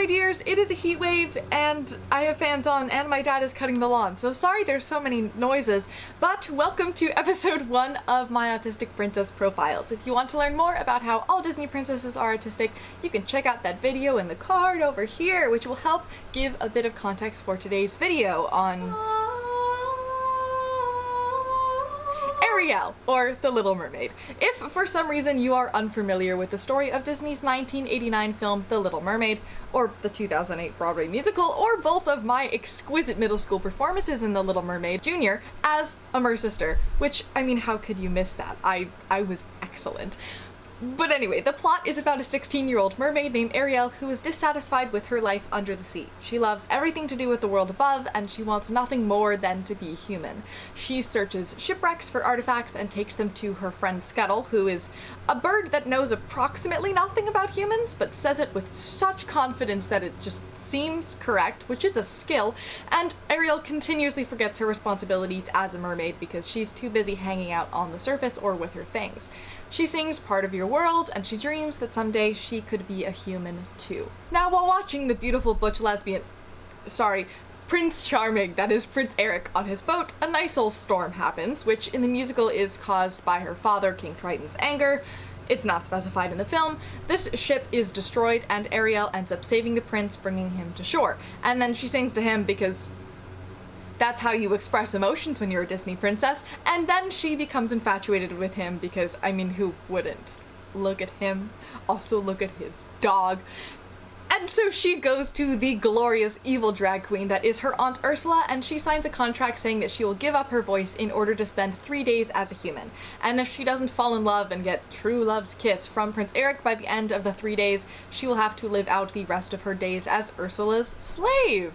my dears, it is a heat wave and I have fans on and my dad is cutting the lawn, so sorry there's so many noises, but welcome to episode 1 of my Autistic Princess Profiles. If you want to learn more about how all Disney princesses are autistic, you can check out that video in the card over here, which will help give a bit of context for today's video on Ariel, or The Little Mermaid. If for some reason you are unfamiliar with the story of Disney's 1989 film The Little Mermaid, or the 2008 Broadway musical, or both of my exquisite middle school performances in The Little Mermaid Jr. as a Mersister, which, I mean, how could you miss that? I was excellent. But anyway, the plot is about a 16-year-old mermaid named Ariel who is dissatisfied with her life under the sea. She loves everything to do with the world above, and she wants nothing more than to be human. She searches shipwrecks for artifacts and takes them to her friend Scuttle, who is a bird that knows approximately nothing about humans, but says it with such confidence that it just seems correct, which is a skill, and Ariel continuously forgets her responsibilities as a mermaid because she's too busy hanging out on the surface or with her things. She sings Part of Your World, and she dreams that someday she could be a human too. Now, while watching the beautiful butch Prince Charming, that is Prince Eric, on his boat, a nice old storm happens, which in the musical is caused by her father, King Triton's anger. It's not specified in the film. This ship is destroyed, and Ariel ends up saving the prince, bringing him to shore. And then she sings to him because that's how you express emotions when you're a Disney princess, and then she becomes infatuated with him because, I mean, who wouldn't? Look at him. Also look at his dog. And so she goes to the glorious evil drag queen that is her Aunt Ursula, and she signs a contract saying that she will give up her voice in order to spend 3 days as a human. And if she doesn't fall in love and get true love's kiss from Prince Eric by the end of the 3 days, she will have to live out the rest of her days as Ursula's slave.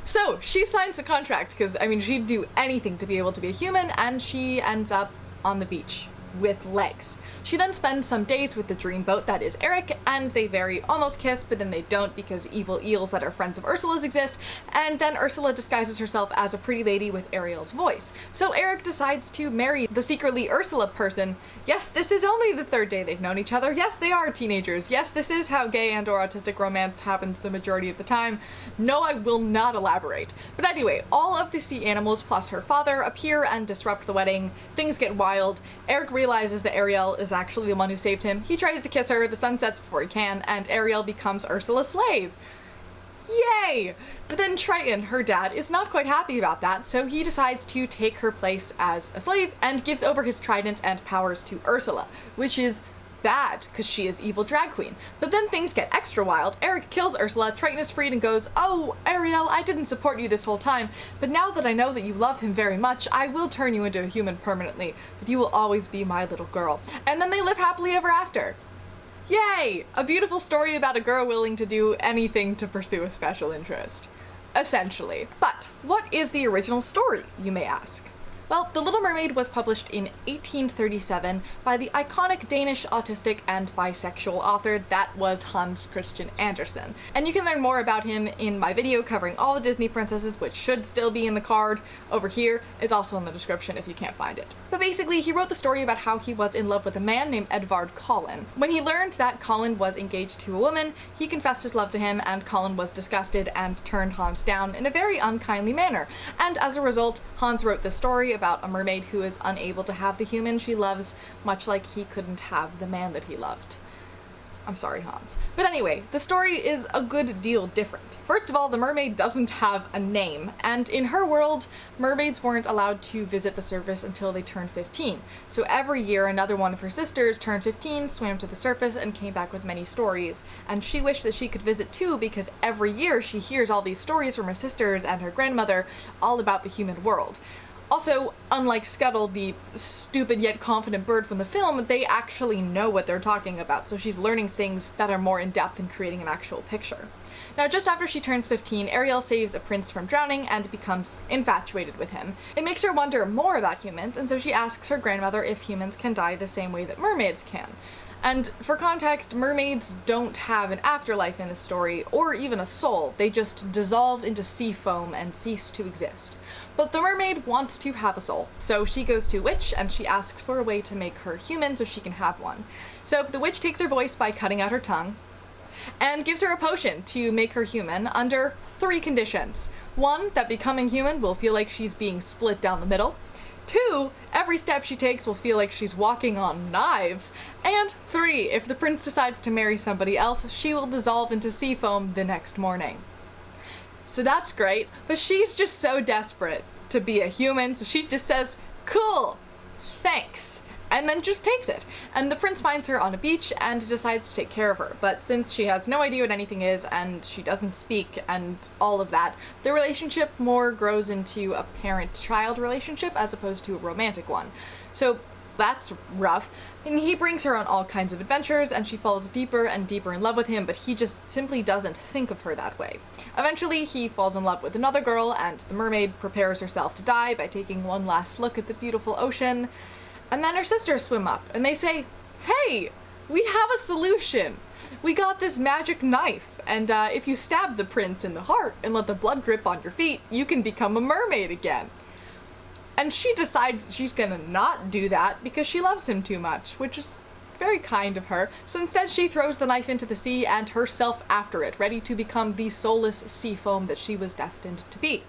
So, she signs a contract because, I mean, she'd do anything to be able to be a human, and she ends up on the beach with legs. She then spends some days with the dreamboat that is Eric, and they very almost kiss, but then they don't because evil eels that are friends of Ursula's exist, and then Ursula disguises herself as a pretty lady with Ariel's voice. So Eric decides to marry the secretly Ursula person. Yes, this is only the 3rd day they've known each other. Yes, they are teenagers. Yes, this is how gay and or autistic romance happens the majority of the time. No, I will not elaborate. But anyway, all of the sea animals plus her father appear and disrupt the wedding. Things get wild. Eric realizes that Ariel is actually the one who saved him. He tries to kiss her, the sun sets before he can, and Ariel becomes Ursula's slave. Yay! But then Triton, her dad, is not quite happy about that, so he decides to take her place as a slave and gives over his trident and powers to Ursula, which is bad, because she is evil drag queen. But then things get extra wild. Eric kills Ursula, Triton is freed and goes, "Oh, Ariel, I didn't support you this whole time, but now that I know that you love him very much, I will turn you into a human permanently, but you will always be my little girl." And then they live happily ever after. Yay! A beautiful story about a girl willing to do anything to pursue a special interest. Essentially. But what is the original story, you may ask? Well, The Little Mermaid was published in 1837 by the iconic Danish autistic and bisexual author that was Hans Christian Andersen. And you can learn more about him in my video covering all the Disney princesses, which should still be in the card over here. It's also in the description if you can't find it. But basically, he wrote the story about how he was in love with a man named Edvard Collin. When he learned that Collin was engaged to a woman, he confessed his love to him, and Collin was disgusted and turned Hans down in a very unkindly manner. And as a result, Hans wrote this story about a mermaid who is unable to have the human she loves, much like he couldn't have the man that he loved. I'm sorry, Hans. But anyway, the story is a good deal different. First of all, the mermaid doesn't have a name, and in her world, mermaids weren't allowed to visit the surface until they turned 15. So every year, another one of her sisters turned 15, swam to the surface, and came back with many stories. And she wished that she could visit too, because every year she hears all these stories from her sisters and her grandmother all about the human world. Also, unlike Scuttle, the stupid yet confident bird from the film, they actually know what they're talking about, so she's learning things that are more in-depth and creating an actual picture. Now, just after she turns 15, Ariel saves a prince from drowning and becomes infatuated with him. It makes her wonder more about humans, and so she asks her grandmother if humans can die the same way that mermaids can. And for context, mermaids don't have an afterlife in this story, or even a soul. They just dissolve into sea foam and cease to exist. But the mermaid wants to have a soul, so she goes to a witch and she asks for a way to make her human so she can have one. So the witch takes her voice by cutting out her tongue, and gives her a potion to make her human under 3 conditions. 1, that becoming human will feel like she's being split down the middle. 2, every step she takes will feel like she's walking on knives. And 3, if the prince decides to marry somebody else, she will dissolve into sea foam the next morning. So that's great, but she's just so desperate to be a human, so she just says, "Cool, thanks," and then just takes it. And the prince finds her on a beach and decides to take care of her. But since she has no idea what anything is and she doesn't speak and all of that, the relationship more grows into a parent-child relationship as opposed to a romantic one. So that's rough. And he brings her on all kinds of adventures and she falls deeper and deeper in love with him, but he just simply doesn't think of her that way. Eventually he falls in love with another girl and the mermaid prepares herself to die by taking one last look at the beautiful ocean. And then her sisters swim up and they say, "Hey, we have a solution. We got this magic knife, and if you stab the prince in the heart and let the blood drip on your feet, you can become a mermaid again." And she decides she's gonna not do that because she loves him too much, which is very kind of her. So instead she throws the knife into the sea and herself after it, ready to become the soulless sea foam that she was destined to be.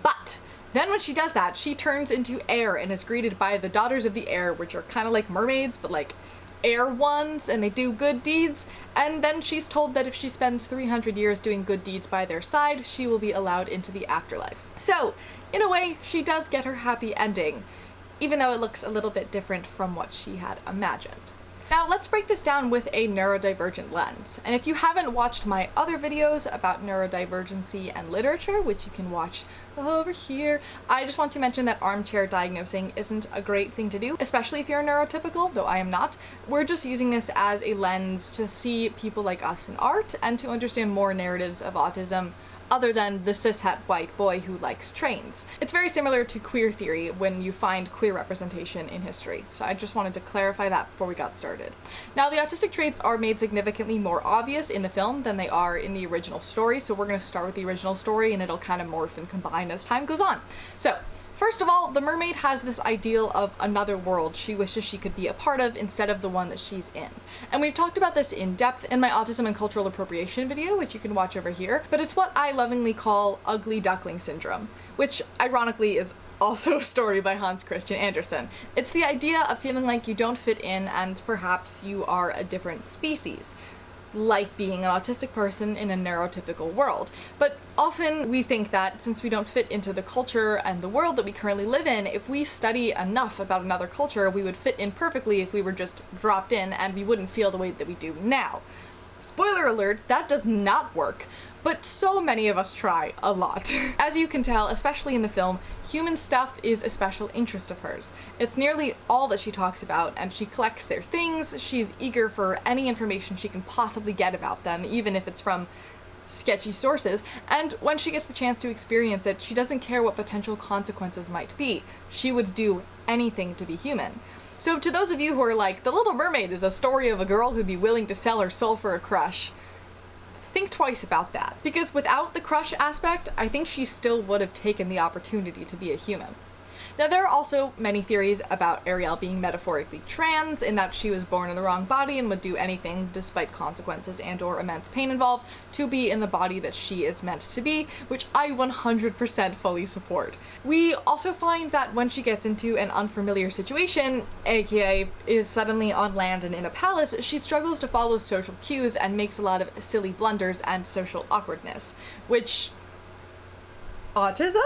But then when she does that, she turns into air and is greeted by the Daughters of the Air, which are kind of like mermaids, but like air ones, and they do good deeds. And then she's told that if she spends 300 years doing good deeds by their side, she will be allowed into the afterlife. So, in a way, she does get her happy ending, even though it looks a little bit different from what she had imagined. Now let's break this down with a neurodivergent lens. And if you haven't watched my other videos about neurodivergency and literature, which you can watch over here, I just want to mention that armchair diagnosing isn't a great thing to do, especially if you're neurotypical, though I am not. We're just using this as a lens to see people like us in art and to understand more narratives of autism other than the cishet white boy who likes trains. It's very similar to queer theory when you find queer representation in history. So I just wanted to clarify that before we got started. Now, the autistic traits are made significantly more obvious in the film than they are in the original story, so we're going to start with the original story and it'll kind of morph and combine as time goes on. So, first of all, the mermaid has this ideal of another world she wishes she could be a part of instead of the one that she's in. And we've talked about this in depth in my autism and cultural appropriation video, which you can watch over here, but it's what I lovingly call ugly duckling syndrome, which ironically is also a story by Hans Christian Andersen. It's the idea of feeling like you don't fit in and perhaps you are a different species, like being an autistic person in a neurotypical world. But often we think that since we don't fit into the culture and the world that we currently live in, if we study enough about another culture, we would fit in perfectly if we were just dropped in and we wouldn't feel the way that we do now. Spoiler alert, that does not work, but so many of us try a lot. As you can tell, especially in the film, human stuff is a special interest of hers. It's nearly all that she talks about, and she collects their things. She's eager for any information she can possibly get about them, even if it's from sketchy sources, and when she gets the chance to experience it, she doesn't care what potential consequences might be. She would do anything to be human. So to those of you who are like, The Little Mermaid is a story of a girl who'd be willing to sell her soul for a crush, think twice about that. Because without the crush aspect, I think she still would have taken the opportunity to be a human. Now, there are also many theories about Ariel being metaphorically trans, in that she was born in the wrong body and would do anything, despite consequences and or immense pain involved, to be in the body that she is meant to be, which I 100% fully support. We also find that when she gets into an unfamiliar situation, aka is suddenly on land and in a palace, she struggles to follow social cues and makes a lot of silly blunders and social awkwardness, which... autism?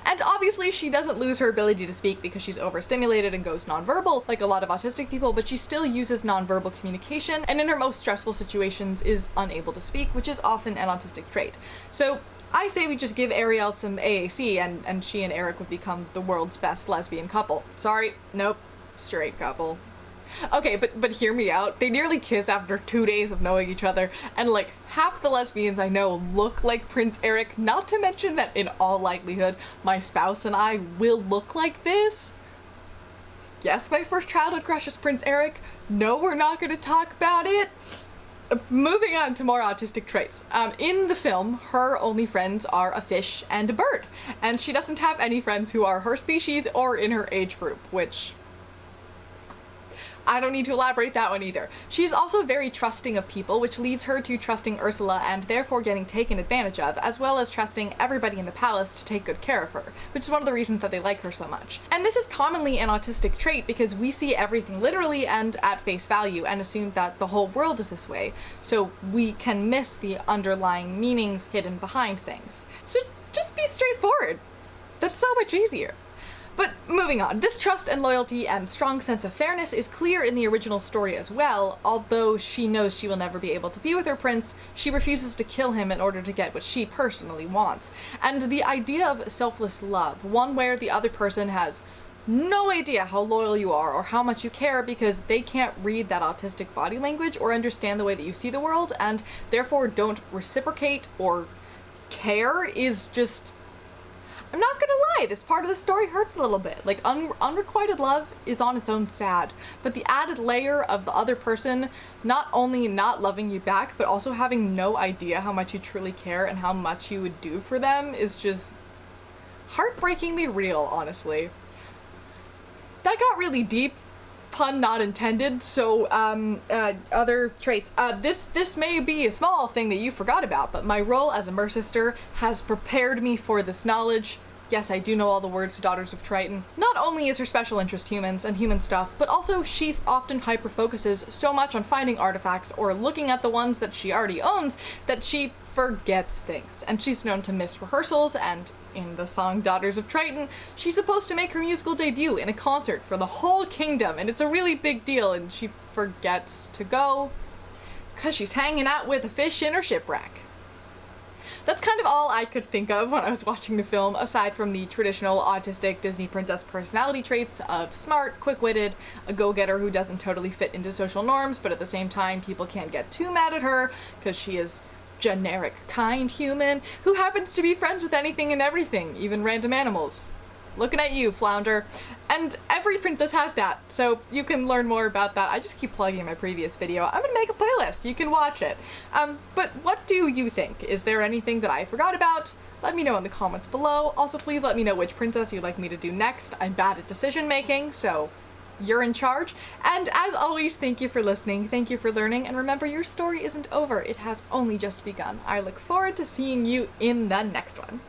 And obviously she doesn't lose her ability to speak because she's overstimulated and goes nonverbal like a lot of autistic people, but she still uses nonverbal communication and in her most stressful situations is unable to speak, which is often an autistic trait. So I say we just give Ariel some AAC and she and Eric would become the world's best lesbian couple. Sorry, nope, straight couple. Okay, but hear me out. They nearly kiss after 2 days of knowing each other, and like half the lesbians I know look like Prince Eric, not to mention that in all likelihood, my spouse and I will look like this. Yes, my first childhood crush is Prince Eric. No, we're not gonna talk about it. Moving on to more autistic traits. In the film, her only friends are a fish and a bird, and she doesn't have any friends who are her species or in her age group, which... I don't need to elaborate that one either. She's also very trusting of people, which leads her to trusting Ursula and therefore getting taken advantage of, as well as trusting everybody in the palace to take good care of her, which is one of the reasons that they like her so much. And this is commonly an autistic trait because we see everything literally and at face value and assume that the whole world is this way, so we can miss the underlying meanings hidden behind things. So just be straightforward. That's so much easier. But moving on, this trust and loyalty and strong sense of fairness is clear in the original story as well. Although she knows she will never be able to be with her prince, she refuses to kill him in order to get what she personally wants. And the idea of selfless love, one where the other person has no idea how loyal you are or how much you care because they can't read that autistic body language or understand the way that you see the world and therefore don't reciprocate or care, is just... I'm not gonna lie, this part of the story hurts a little bit. Like, unrequited love is on its own sad, but the added layer of the other person not only not loving you back, but also having no idea how much you truly care and how much you would do for them is just heartbreakingly real, honestly. That got really deep, pun not intended, so, other traits. This may be a small thing that you forgot about, but my role as a Mersister has prepared me for this knowledge. Yes, I do know all the words to Daughters of Triton. Not only is her special interest humans and human stuff, but also she often hyper-focuses so much on finding artifacts or looking at the ones that she already owns that she forgets things. And she's known to miss rehearsals, and in the song Daughters of Triton, she's supposed to make her musical debut in a concert for the whole kingdom, and it's a really big deal, and she forgets to go because she's hanging out with a fish in her shipwreck. That's kind of all I could think of when I was watching the film, aside from the traditional autistic Disney princess personality traits of smart, quick-witted, a go-getter who doesn't totally fit into social norms, but at the same time people can't get too mad at her because she is generic, kind human who happens to be friends with anything and everything, even random animals. Looking at you, Flounder. And every princess has that, so you can learn more about that. I just keep plugging my previous video. I'm gonna make a playlist, you can watch it. But what do you think? Is there anything that I forgot about? Let me know in the comments below. Also, please let me know which princess you'd like me to do next. I'm bad at decision making, so you're in charge. And as always, thank you for listening, thank you for learning, and remember, your story isn't over, it has only just begun. I look forward to seeing you in the next one.